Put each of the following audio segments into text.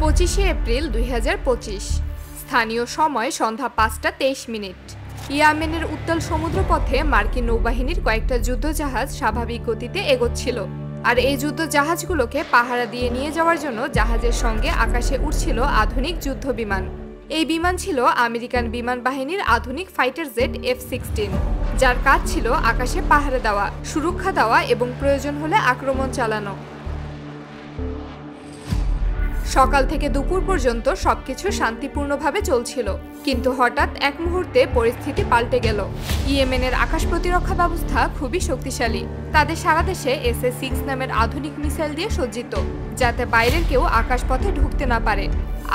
25শে April 2025 স্থানীয় সময় সন্ধ্যা 5:23। ইয়েমেনের উত্তাল সমুদ্রপথে মার্কিন নৌবাহিনীর কয়েকটা যুদ্ধজাহাজ স্বাভাবিক গতিতে এগোচ্ছিল, আর এই যুদ্ধজাহাজগুলোকে পাহারা দিয়ে নিয়ে যাওয়ার জন্য জাহাজের সঙ্গে আকাশে উড়ছিল আধুনিক যুদ্ধবিমান। এই বিমান ছিল আমেরিকান বিমান বাহিনীর আধুনিক ফাইটার জেট F-16, যার কাজ ছিল আকাশে পাহারা দেওয়া, সুরক্ষা দেওয়া এবং প্রয়োজন হলে আক্রমণ চালানো। সকাল থেকে দুপুর পর্যন্ত সবকিছু শান্তিপূর্ণভাবে চলছিল, কিন্তু হঠাৎ এক মুহূর্তে পরিস্থিতি পাল্টে গেল। ইয়েমেনের আকাশ প্রতিরক্ষা ব্যবস্থা খুবই শক্তিশালী। তাদের সারা দেশে SS-6 নামের আধুনিক মিসাইল দিয়ে সজ্জিত, যাতে বাইরের কেউ আকাশপথে ঢুকতে না পারে।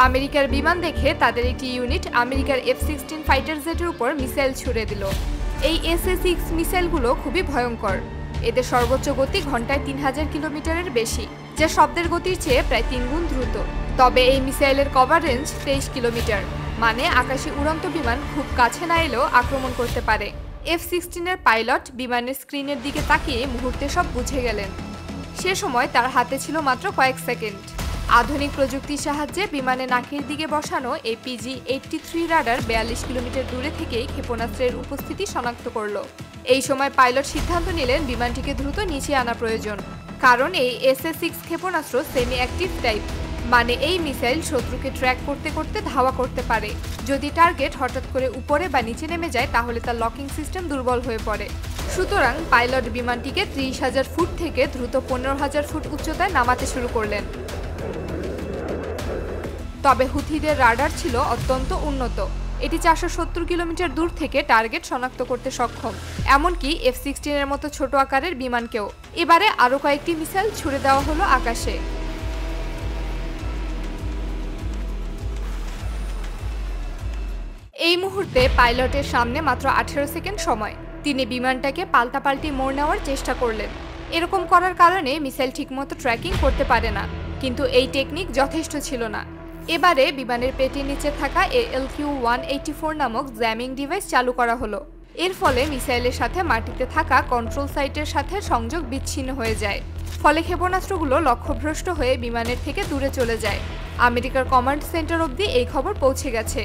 আমেরিকার বিমান দেখে তাদের একটি ইউনিট আমেরিকার F-16 ফাইটার জেটের উপর মিসাইল ছুড়ে দিল। এই SS-6 মিসাইলগুলো খুবই ভয়ঙ্কর। এদের সর্বোচ্চ গতি ঘন্টায় 3000 কিলোমিটারের বেশি, যা শব্দের গতির চেয়ে প্রায় 3 গুণ দ্রুত। তবে এই মিসাইলের কভার রেঞ্জ 23 কিলোমিটার, মানে আকাশে উড়ন্ত বিমান খুব কাছে না এলেও আক্রমণ করতে পারে। F-16 এর পাইলট বিমানের স্ক্রিনের দিকে তাকিয়ে মুহূর্তে সব বুঝে গেলেন। সে সময় তার হাতে ছিল মাত্র কয়েক সেকেন্ড। আধুনিক প্রযুক্তির সাহায্যে বিমানে নাকের দিকে বসানো APG-83 রাডার 42 কিলোমিটার দূরে থেকেই ক্ষেপণাস্ত্রের উপস্থিতি শনাক্ত করল। এই সময় পাইলট সিদ্ধান্ত নিলেন বিমানটিকে দ্রুত নিচে আনা প্রয়োজন, কারণ এই SS-6 ক্ষেপণাস্ত্র সেমি অ্যাক্টিভ টাইপ, মানে এই মিসাইল শত্রুকে ট্র্যাক করতে করতে ধাওয়া করতে পারে। যদি টার্গেট হঠাৎ করে উপরে বা নিচে নেমে যায়, তাহলে তার লকিং সিস্টেম দুর্বল হয়ে পড়ে। সুতরাং পাইলট বিমানটিকে 30,000 ফুট থেকে দ্রুত 15,000 ফুট উচ্চতায় নামাতে শুরু করলেন। তবে হুথিদের রাডার ছিল অত্যন্ত উন্নত। এটি 470 কিলোমিটার দূর থেকে টার্গেট শনাক্ত করতে সক্ষম, এমনকি F-16 এর মতো ছোট আকারের বিমানকেও। এবারে আরও কয়েকটি মিসাইল ছুড়ে দেওয়া হলো আকাশে। এই মুহূর্তে পাইলটের সামনে মাত্র 18 সেকেন্ড সময়। তিনি বিমানটাকে পাল্টাপাল্টি মোড় নেওয়ার চেষ্টা করলেন। এরকম করার কারণে মিসাইল ঠিকমতো ট্র্যাকিং করতে পারে না, কিন্তু এই টেকনিক যথেষ্ট ছিল না। এবারে বিমানের পেটের নিচে থাকা ALQ-184 নামক জ্যামিং ডিভাইস চালু করা হলো। এর ফলে মিসাইলের সাথে মাটিতে থাকা কন্ট্রোল সাইটের সাথে সংযোগ বিচ্ছিন্ন হয়ে যায়। ফলে ক্ষেপণাস্ত্রগুলো লক্ষ্যভ্রষ্ট হয়ে বিমানের থেকে দূরে চলে যায়। আমেরিকার কমান্ড সেন্টার অবধি এই খবর পৌঁছে গেছে।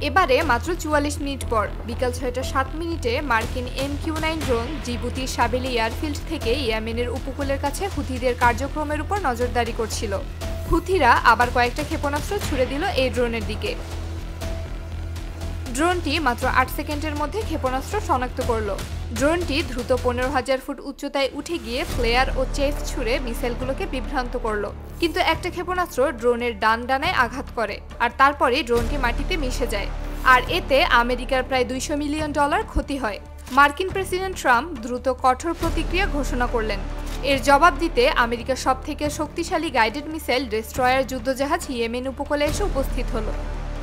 এবারে মাত্র 44 মিনিট পর বিকাল 6:07 মার্কিন MQ-9 ড্রোন জিবুতির সাবেলি এয়ারফিল্ড থেকে ইয়েমেনের উপকূলের কাছে হুথিদের কার্যক্রমের উপর নজরদারি করছিল। হুথিরা আবার কয়েকটা ক্ষেপণাস্ত্র ছুড়ে দিল এই ড্রোনের দিকে। ড্রোনটি মাত্র 8 সেকেন্ডের মধ্যে ক্ষেপণাস্ত্র শনাক্ত করল। ড্রোনটি দ্রুত 15,000 ফুট উচ্চতায় উঠে গিয়ে ফ্লেয়ার ও চেফ ছুড়ে মিসাইলগুলোকে বিভ্রান্ত করল, কিন্তু একটা ক্ষেপণাস্ত্র ড্রোনের ডানায় আঘাত করে, আর তারপরে ড্রোনটি মাটিতে মিশে যায়। আর এতে আমেরিকার প্রায় $200 মিলিয়ন ক্ষতি হয়। মার্কিন প্রেসিডেন্ট ট্রাম্প দ্রুত কঠোর প্রতিক্রিয়া ঘোষণা করলেন। এর জবাব দিতে আমেরিকার সবথেকে শক্তিশালী গাইডেড মিসাইল ডেস্ট্রয়ার যুদ্ধজাহাজ ইয়েমেন উপকূলে এসে উপস্থিত হলো।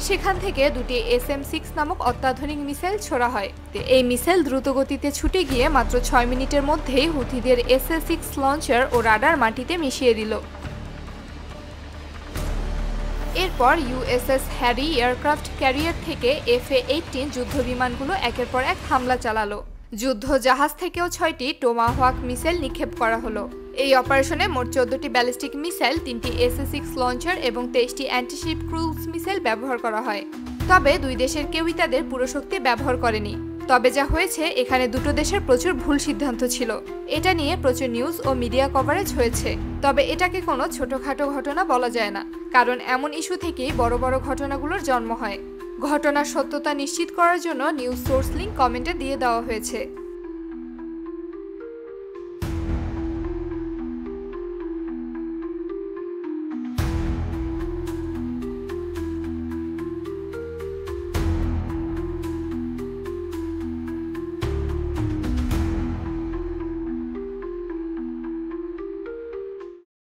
সেখান থেকে দুটি SM-6 নামক অত্যাধুনিক মিসাইল ছোড়া হয়। এই মিসাইল দ্রুত গতিতে ছুটে গিয়ে মাত্র 6 মিনিটের মধ্যেই হুথিদের SS-6 লঞ্চার ও রাডার মাটিতে মিশিয়ে দিল। এরপর USS হ্যারি এয়ারক্রাফট ক্যারিয়ার থেকে FA-18 যুদ্ধবিমানগুলো একের পর এক হামলা চালালো। যুদ্ধ জাহাজ থেকেও 6টি টোমাহওয়াক মিসাইল নিক্ষেপ করা হলো। এই অপারেশনে মোট 14টি ব্যালিস্টিক মিসাইল, 3টি SS-6 লঞ্চার এবং 23টি অ্যান্টিশিপ ক্রুজ মিসাইল ব্যবহার করা হয়। তবে দুই দেশের কেউই তাদের পুরো শক্তি ব্যবহার করেনি। তবে যা হয়েছে, এখানে দুটো দেশের প্রচুর ভুল সিদ্ধান্ত ছিল। এটা নিয়ে প্রচুর নিউজ ও মিডিয়া কভারেজ হয়েছে। তবে এটাকে কোনো ছোটখাটো ঘটনা বলা যায় না, কারণ এমন ইস্যু থেকেই বড় বড় ঘটনাগুলোর জন্ম হয়। ঘটনার সত্যতা নিশ্চিত করার জন্য নিউজ সোর্স লিংক কমেন্টে দিয়ে দেওয়া হয়েছে।